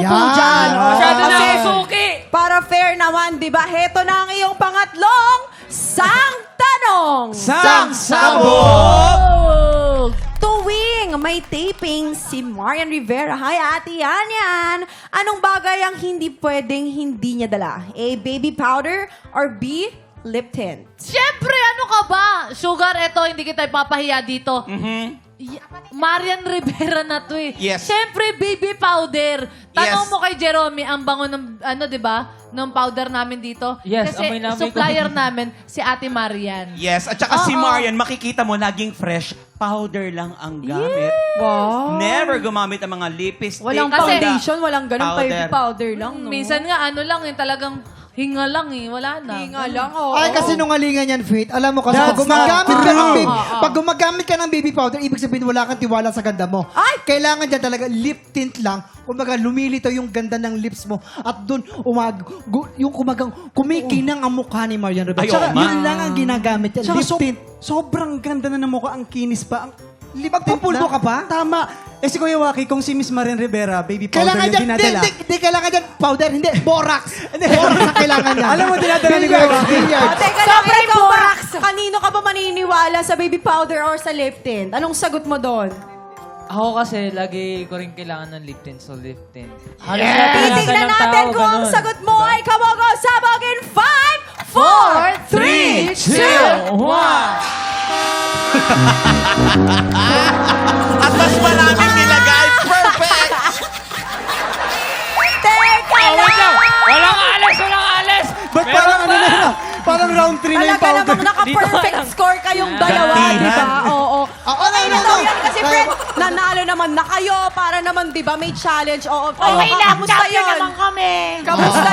umupo Yan. dyan. Masyado na Kasi ako suki. para fair naman, di ba? Heto na ang iyong pangatlong sang tanong. Sabog! Tuwing may taping si Marian Rivera, hi Ate Yanyan, anong bagay ang hindi pwedeng hindi niya dala? A, baby powder or B, lip tint? Siyempre, ano ka ba? Sugar, eto, hindi kita ipapahiya dito. Marian Rivera na to eh. Yes. Siyempre, baby powder. Tanong Yes. mo kay Jerome, ang bango ng, ano, di ba? Ng powder namin dito. Yes, Kasi amoy na amoy ko. supplier namin, si Ate Marian. Yes, at saka si Oo. Marian, makikita mo, naging fresh. Powder lang ang gamit. Wow. Never gumamit ang mga lipstick. Walang Kasi- foundation, walang ganun Powder. baby powder lang, no? Minsan nga, ano lang eh, talagang hinga lang eh. Wala na. Hinga lang, oo. Ay, kasi nungalingan yan, Faith. Alam mo kasi, That's pag gumagamit ka ng baby powder, ibig sabihin wala kang tiwala sa ganda mo. Ay! Kailangan dyan talaga lip tint lang. Kumbaga, lumilitaw yung ganda ng lips mo. At doon, yung kumagang kumikinang ang mukha ni Marian Rivera. Ay, Tsaka, oo nga. yun lang ang ginagamit yan. Tsaka Lip tint. sobrang ganda na ng mukha, ang kinis pa. Ang lip tint Pagpupulbo na. ka pa? Tama. Eh si Kuya Waki, kung si Miss Marian Rivera, baby powder Kailangan yung dyan, dinadala. di kailangan dyan powder, hindi, borax. Borax ang kailangan yan. Alam mo, dinadala ni Kuya Waki. Oh, teka lang, ikaw ba? Kanino ka ba maniniwala sa baby powder or sa lip tint? Anong sagot mo doon? Ako kasi, lagi ko rin kailangan ng lip tint, so lip tint. Titignan natin kung ang sagot mo ay kamogo sabog in 5, 4, 3, 2, 1. At mas maraming nilagay. Perfect! Teka lang! Walang alas! Walang alas! Ba't parang ano na yun? Parang round 3 na yung Talaga powder. namang naka-perfect score kayong dalawa, Gantihan. di ba? Oo. Okay na daw yan kasi, Oo. friend, nanalo naman na kayo para naman, di ba, may challenge. Oo, kayo, Okay lang, kamusta champion yun? naman kami. Kamusta